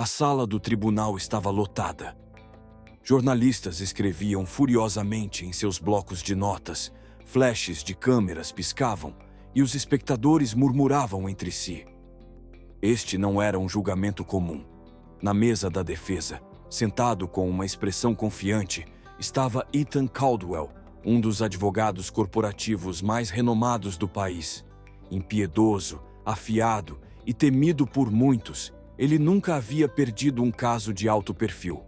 A sala do tribunal estava lotada. Jornalistas escreviam furiosamente em seus blocos de notas, flashes de câmeras piscavam e os espectadores murmuravam entre si. Este não era um julgamento comum. Na mesa da defesa, sentado com uma expressão confiante, estava Ethan Caldwell, um dos advogados corporativos mais renomados do país. Impiedoso, afiado e temido por muitos, ele nunca havia perdido um caso de alto perfil.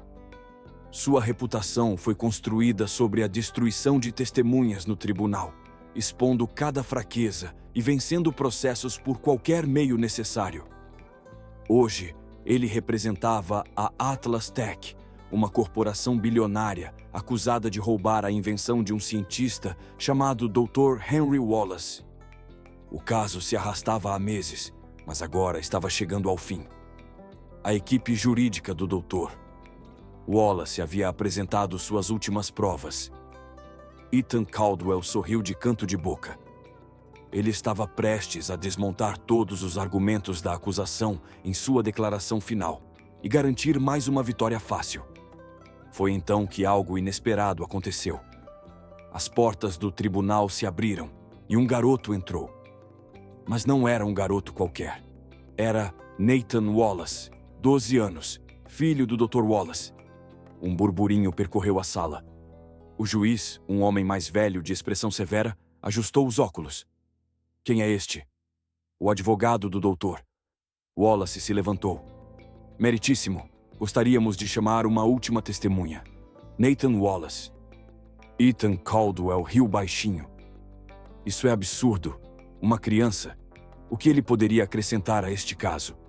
Sua reputação foi construída sobre a destruição de testemunhas no tribunal, expondo cada fraqueza e vencendo processos por qualquer meio necessário. Hoje, ele representava a Atlas Tech, uma corporação bilionária acusada de roubar a invenção de um cientista chamado Dr. Henry Wallace. O caso se arrastava há meses, mas agora estava chegando ao fim. A equipe jurídica do Dr. Wallace havia apresentado suas últimas provas. Ethan Caldwell sorriu de canto de boca. Ele estava prestes a desmontar todos os argumentos da acusação em sua declaração final e garantir mais uma vitória fácil. Foi então que algo inesperado aconteceu. As portas do tribunal se abriram e um garoto entrou. Mas não era um garoto qualquer. Era Nathan Wallace, 12 anos, filho do Dr. Wallace. Um burburinho percorreu a sala. O juiz, um homem mais velho de expressão severa, ajustou os óculos. Quem é este? O advogado do doutor. Wallace se levantou. Meritíssimo, gostaríamos de chamar uma última testemunha. Nathan Wallace. Ethan Caldwell riu baixinho. Isso é absurdo. Uma criança. O que ele poderia acrescentar a este caso?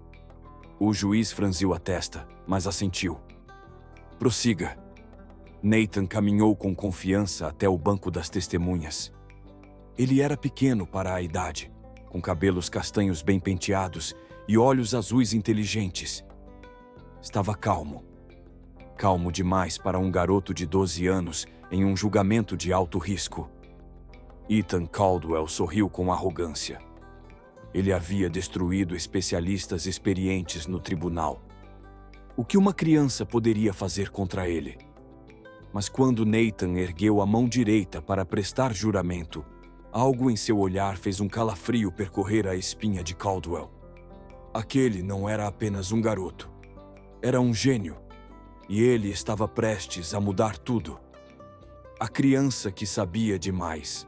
O juiz franziu a testa, mas assentiu. Prossiga. Nathan caminhou com confiança até o banco das testemunhas. Ele era pequeno para a idade, com cabelos castanhos bem penteados e olhos azuis inteligentes. Estava calmo. Calmo demais para um garoto de 12 anos em um julgamento de alto risco. Ethan Caldwell sorriu com arrogância. Ele havia destruído especialistas experientes no tribunal. O que uma criança poderia fazer contra ele? Mas quando Nathan ergueu a mão direita para prestar juramento, algo em seu olhar fez um calafrio percorrer a espinha de Caldwell. Aquele não era apenas um garoto. Era um gênio. E ele estava prestes a mudar tudo. A criança que sabia demais.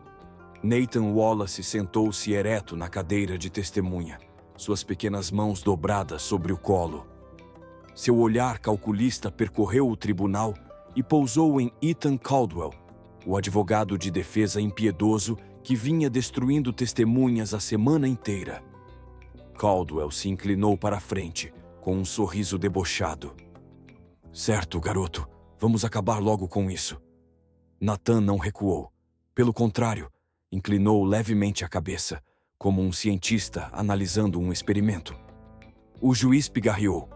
Nathan Wallace sentou-se ereto na cadeira de testemunha, suas pequenas mãos dobradas sobre o colo. Seu olhar calculista percorreu o tribunal e pousou em Ethan Caldwell, o advogado de defesa impiedoso que vinha destruindo testemunhas a semana inteira. Caldwell se inclinou para a frente, com um sorriso debochado. Certo, garoto, vamos acabar logo com isso. Nathan não recuou. Pelo contrário, inclinou levemente a cabeça, como um cientista analisando um experimento. O juiz pigarreou.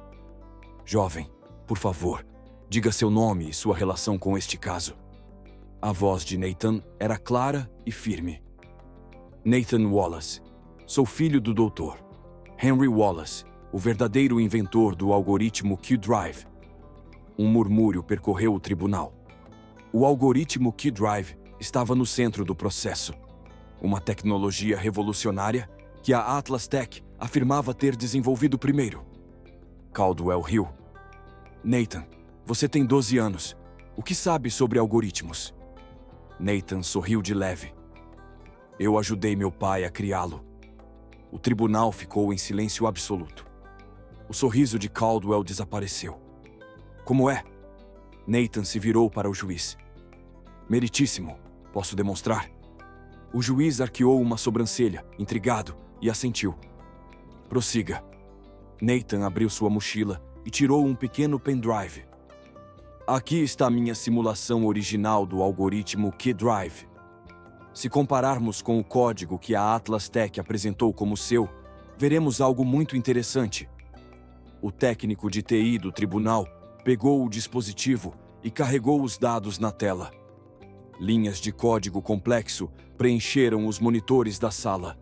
Jovem, por favor, diga seu nome e sua relação com este caso. A voz de Nathan era clara e firme. Nathan Wallace. Sou filho do Dr. Henry Wallace, o verdadeiro inventor do algoritmo Q-Drive. Um murmúrio percorreu o tribunal. O algoritmo Q-Drive estava no centro do processo. Uma tecnologia revolucionária que a Atlas Tech afirmava ter desenvolvido primeiro. Caldwell riu. Nathan, você tem 12 anos. O que sabe sobre algoritmos? Nathan sorriu de leve. Eu ajudei meu pai a criá-lo. O tribunal ficou em silêncio absoluto. O sorriso de Caldwell desapareceu. Como é? Nathan se virou para o juiz. Meritíssimo, posso demonstrar? O juiz arqueou uma sobrancelha, intrigado, e assentiu. Prossiga. Nathan abriu sua mochila e tirou um pequeno pendrive. Aqui está a minha simulação original do algoritmo Q-Drive. Se compararmos com o código que a Atlas Tech apresentou como seu, veremos algo muito interessante. O técnico de TI do tribunal pegou o dispositivo e carregou os dados na tela. Linhas de código complexo preencheram os monitores da sala.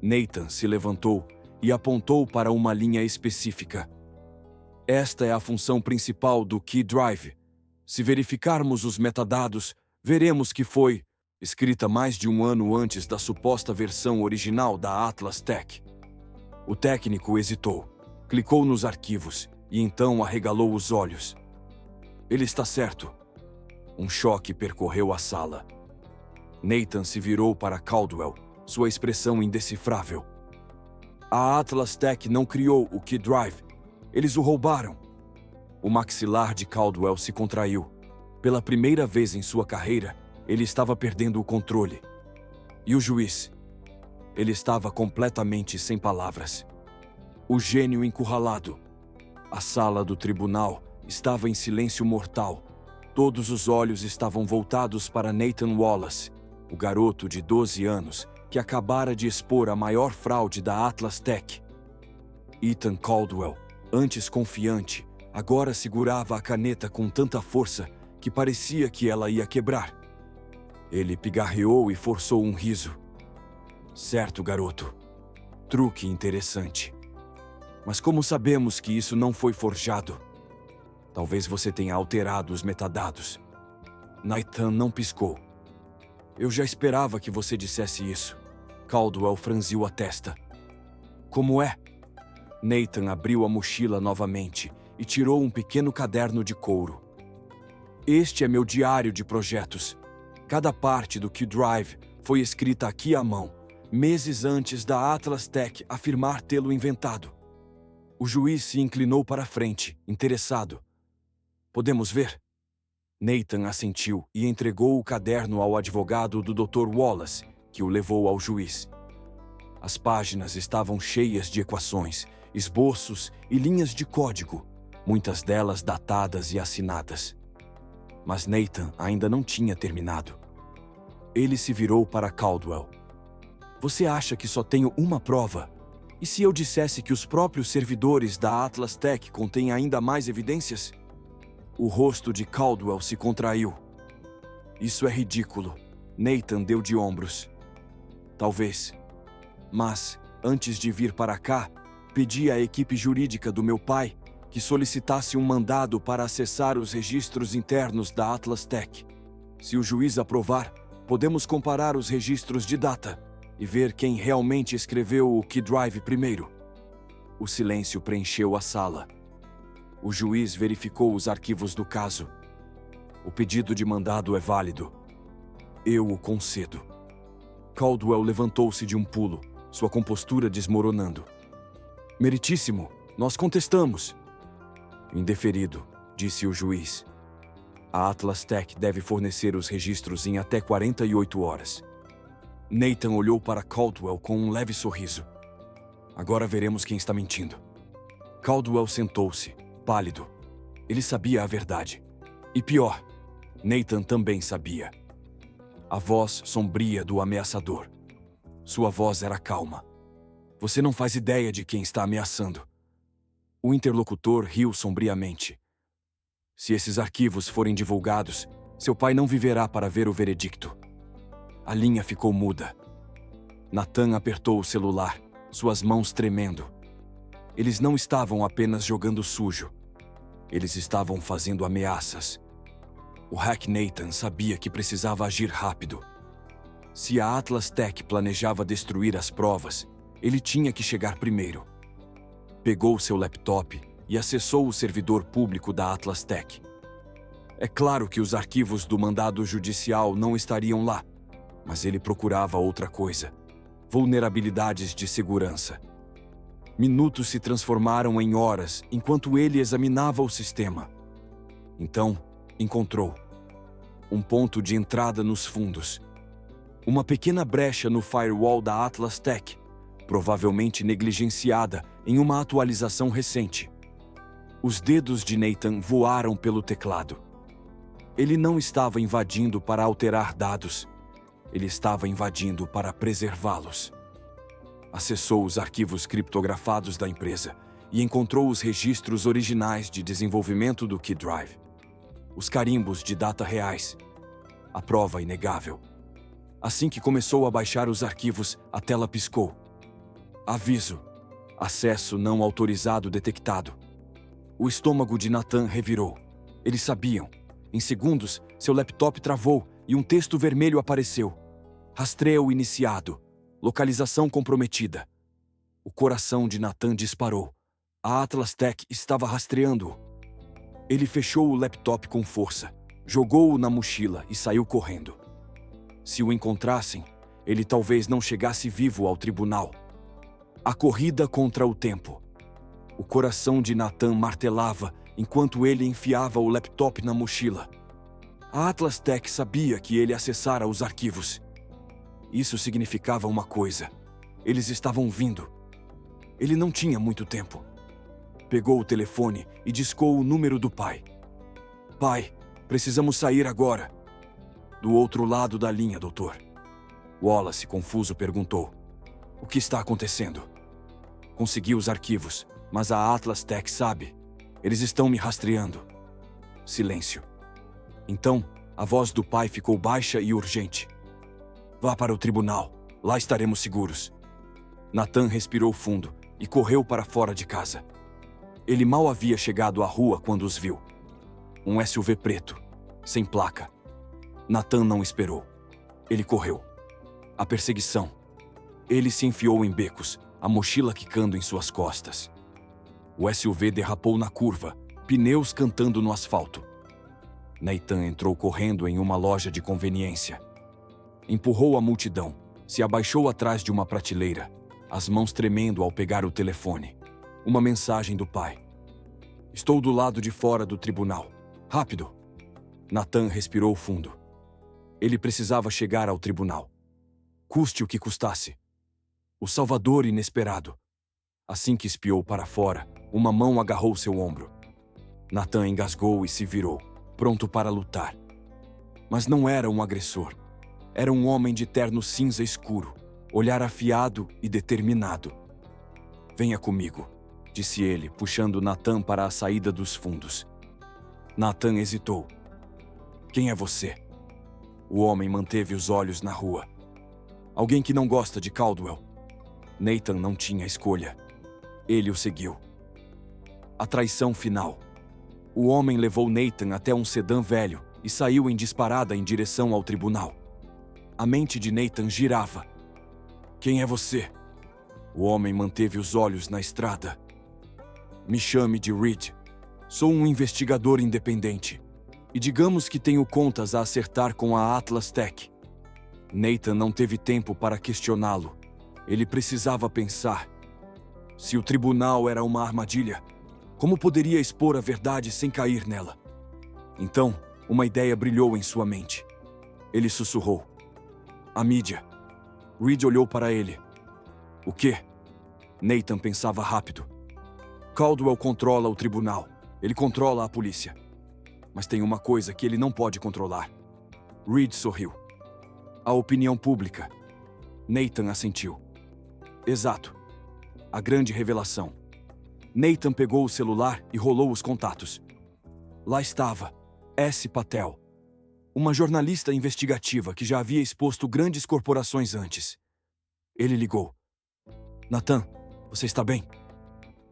Nathan se levantou e apontou para uma linha específica. Esta é a função principal do Key Drive. Se verificarmos os metadados, veremos que foi escrita mais de um ano antes da suposta versão original da Atlas Tech. O técnico hesitou, clicou nos arquivos e então arregalou os olhos. Ele está certo. Um choque percorreu a sala. Nathan se virou para Caldwell, sua expressão indecifrável. A Atlas Tech não criou o Key Drive. Eles o roubaram. O maxilar de Caldwell se contraiu. Pela primeira vez em sua carreira, ele estava perdendo o controle. E o juiz? Ele estava completamente sem palavras. O gênio encurralado. A sala do tribunal estava em silêncio mortal. Todos os olhos estavam voltados para Nathan Wallace, o garoto de 12 anos que acabara de expor a maior fraude da Atlas Tech. Ethan Caldwell, antes confiante, agora segurava a caneta com tanta força que parecia que ela ia quebrar. Ele pigarreou e forçou um riso. Certo, garoto. Truque interessante. Mas como sabemos que isso não foi forjado? Talvez você tenha alterado os metadados. Nathan não piscou. Eu já esperava que você dissesse isso. Caldwell franziu a testa. Como é? Nathan abriu a mochila novamente e tirou um pequeno caderno de couro. Este é meu diário de projetos. Cada parte do Key Drive foi escrita aqui à mão, meses antes da Atlas Tech afirmar tê-lo inventado. O juiz se inclinou para a frente, interessado. Podemos ver? Nathan assentiu e entregou o caderno ao advogado do Dr. Wallace, que o levou ao juiz. As páginas estavam cheias de equações, esboços e linhas de código, muitas delas datadas e assinadas. Mas Nathan ainda não tinha terminado. Ele se virou para Caldwell. Você acha que só tenho uma prova? E se eu dissesse que os próprios servidores da Atlas Tech contêm ainda mais evidências? O rosto de Caldwell se contraiu. Isso é ridículo. Nathan deu de ombros. Talvez. Mas, antes de vir para cá, pedi à equipe jurídica do meu pai que solicitasse um mandado para acessar os registros internos da Atlas Tech. Se o juiz aprovar, podemos comparar os registros de data e ver quem realmente escreveu o Key Drive primeiro. O silêncio preencheu a sala. O juiz verificou os arquivos do caso. O pedido de mandado é válido. Eu o concedo. Caldwell levantou-se de um pulo, sua compostura desmoronando. Meritíssimo, nós contestamos. Indeferido, disse o juiz. A Atlas Tech deve fornecer os registros em até 48 horas. Nathan olhou para Caldwell com um leve sorriso. Agora veremos quem está mentindo. Caldwell sentou-se, pálido. Ele sabia a verdade. E pior, Nathan também sabia. A voz sombria do ameaçador. Sua voz era calma. Você não faz ideia de quem está ameaçando. O interlocutor riu sombriamente. Se esses arquivos forem divulgados, seu pai não viverá para ver o veredicto. A linha ficou muda. Nathan apertou o celular, suas mãos tremendo. Eles não estavam apenas jogando sujo. Eles estavam fazendo ameaças. O hack Nathan sabia que precisava agir rápido. Se a Atlas Tech planejava destruir as provas, ele tinha que chegar primeiro. Pegou seu laptop e acessou o servidor público da Atlas Tech. É claro que os arquivos do mandado judicial não estariam lá, mas ele procurava outra coisa: vulnerabilidades de segurança. Minutos se transformaram em horas enquanto ele examinava o sistema. Então, encontrou um ponto de entrada nos fundos. Uma pequena brecha no firewall da Atlas Tech, provavelmente negligenciada em uma atualização recente. Os dedos de Nathan voaram pelo teclado. Ele não estava invadindo para alterar dados. Ele estava invadindo para preservá-los. Acessou os arquivos criptografados da empresa e encontrou os registros originais de desenvolvimento do Key Drive. Os carimbos de data reais. A prova inegável. Assim que começou a baixar os arquivos, a tela piscou. Aviso. Acesso não autorizado detectado. O estômago de Nathan revirou. Eles sabiam. Em segundos, seu laptop travou e um texto vermelho apareceu. Rastreio iniciado. Localização comprometida. O coração de Nathan disparou. A Atlas Tech estava rastreando-o. Ele fechou o laptop com força, jogou-o na mochila e saiu correndo. Se o encontrassem, ele talvez não chegasse vivo ao tribunal. A corrida contra o tempo. O coração de Nathan martelava enquanto ele enfiava o laptop na mochila. A Atlas Tech sabia que ele acessara os arquivos. Isso significava uma coisa. Eles estavam vindo. Ele não tinha muito tempo. Pegou o telefone e discou o número do pai. Pai, precisamos sair agora. Do outro lado da linha, doutor. Wallace, confuso, perguntou. O que está acontecendo? Consegui os arquivos, mas a Atlas Tech sabe. Eles estão me rastreando. Silêncio. Então, a voz do pai ficou baixa e urgente. Vá para o tribunal. Lá estaremos seguros. Nathan respirou fundo e correu para fora de casa. Ele mal havia chegado à rua quando os viu. Um SUV preto, sem placa. Nathan não esperou. Ele correu. A perseguição. Ele se enfiou em becos, a mochila quicando em suas costas. O SUV derrapou na curva, pneus cantando no asfalto. Nathan entrou correndo em uma loja de conveniência. Empurrou a multidão, se abaixou atrás de uma prateleira, as mãos tremendo ao pegar o telefone. Uma mensagem do pai. Estou do lado de fora do tribunal. Rápido! Nathan respirou fundo. Ele precisava chegar ao tribunal. Custe o que custasse. O salvador inesperado. Assim que espiou para fora, uma mão agarrou seu ombro. Nathan engasgou e se virou, pronto para lutar. Mas não era um agressor. Era um homem de terno cinza escuro, olhar afiado e determinado. Venha comigo, disse ele, puxando Nathan para a saída dos fundos. Nathan hesitou. Quem é você? O homem manteve os olhos na rua. Alguém que não gosta de Caldwell. Nathan não tinha escolha. Ele o seguiu. A traição final. O homem levou Nathan até um sedã velho e saiu em disparada em direção ao tribunal. A mente de Nathan girava. Quem é você? O homem manteve os olhos na estrada. Me chame de Reed. Sou um investigador independente. E digamos que tenho contas a acertar com a Atlas Tech. Nathan não teve tempo para questioná-lo. Ele precisava pensar. Se o tribunal era uma armadilha, como poderia expor a verdade sem cair nela? Então, uma ideia brilhou em sua mente. Ele sussurrou. A mídia. Reed olhou para ele. O quê? Nathan pensava rápido. Caldwell controla o tribunal. Ele controla a polícia. Mas tem uma coisa que ele não pode controlar. Reed sorriu. A opinião pública. Nathan assentiu. Exato. A grande revelação. Nathan pegou o celular e rolou os contatos. Lá estava, S. Patel. Uma jornalista investigativa que já havia exposto grandes corporações antes. Ele ligou. Nathan, você está bem?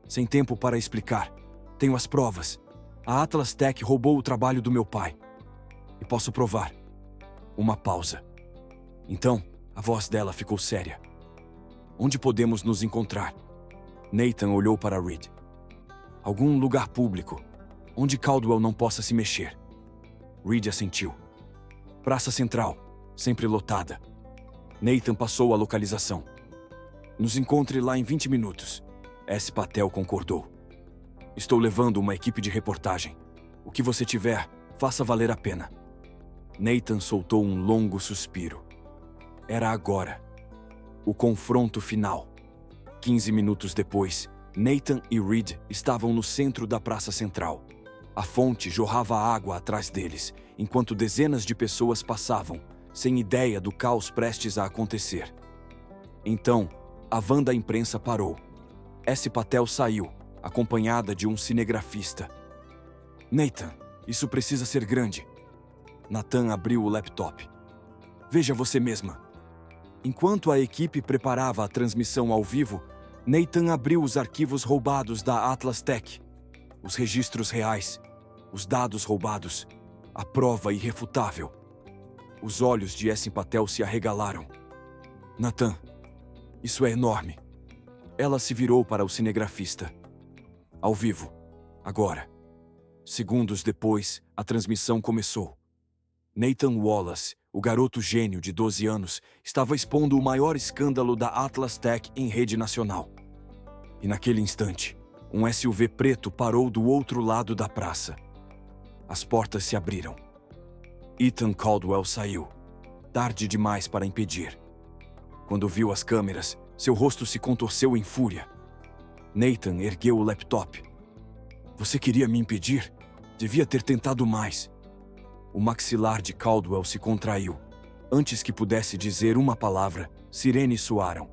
Sem tempo para explicar. Tenho as provas. A Atlas Tech roubou o trabalho do meu pai. E posso provar. Uma pausa. Então, a voz dela ficou séria. Onde podemos nos encontrar? Nathan olhou para Reed. Algum lugar público, onde Caldwell não possa se mexer. Reed assentiu. Praça Central, sempre lotada. Nathan passou a localização. Nos encontre lá em 20 minutos. S. Patel concordou. Estou levando uma equipe de reportagem. O que você tiver, faça valer a pena. Nathan soltou um longo suspiro. Era agora. O confronto final. 15 minutos depois, Nathan e Reed estavam no centro da Praça Central. A fonte jorrava água atrás deles, enquanto dezenas de pessoas passavam, sem ideia do caos prestes a acontecer. Então, a van da imprensa parou. S. Patel saiu, acompanhada de um cinegrafista. Nathan, isso precisa ser grande. Nathan abriu o laptop. Veja você mesma. Enquanto a equipe preparava a transmissão ao vivo, Nathan abriu os arquivos roubados da Atlas Tech. os registros reais, os dados roubados, a prova irrefutável. Os olhos de Essin Patel se arregalaram. Nathan, isso é enorme. Ela se virou para o cinegrafista. Ao vivo, agora. Segundos depois, a transmissão começou. Nathan Wallace, o garoto gênio de 12 anos, estava expondo o maior escândalo da Atlas Tech em rede nacional. E naquele instante, um SUV preto parou do outro lado da praça. As portas se abriram. Ethan Caldwell saiu, tarde demais para impedir. Quando viu as câmeras, seu rosto se contorceu em fúria. Nathan ergueu o laptop. Você queria me impedir? Devia ter tentado mais. O maxilar de Caldwell se contraiu. Antes que pudesse dizer uma palavra, sirenes soaram.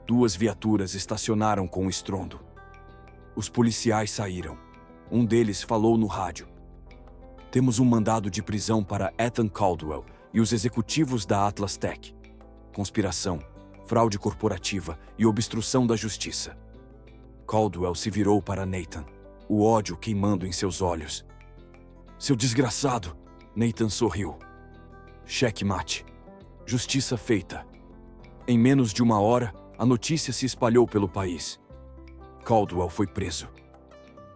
2 viaturas estacionaram com estrondo. Os policiais saíram. Um deles falou no rádio. Temos um mandado de prisão para Ethan Caldwell e os executivos da Atlas Tech. Conspiração, fraude corporativa e obstrução da justiça. Caldwell se virou para Nathan, o ódio queimando em seus olhos. Seu desgraçado! Nathan sorriu. Checkmate. Justiça feita. Em menos de 1 hora, a notícia se espalhou pelo país. Caldwell foi preso.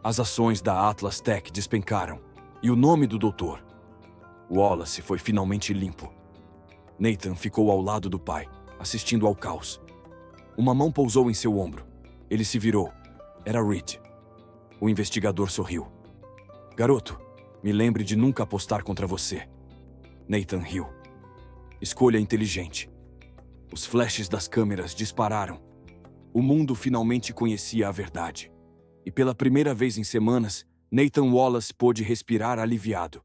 As ações da Atlas Tech despencaram. E o nome do doutor Wallace foi finalmente limpo. Nathan ficou ao lado do pai, assistindo ao caos. Uma mão pousou em seu ombro. Ele se virou. Era Reed. O investigador sorriu. Garoto, me lembre de nunca apostar contra você. Nathan riu. Escolha inteligente. Os flashes das câmeras dispararam. O mundo finalmente conhecia a verdade. E pela primeira vez em semanas, Nathan Wallace pôde respirar aliviado.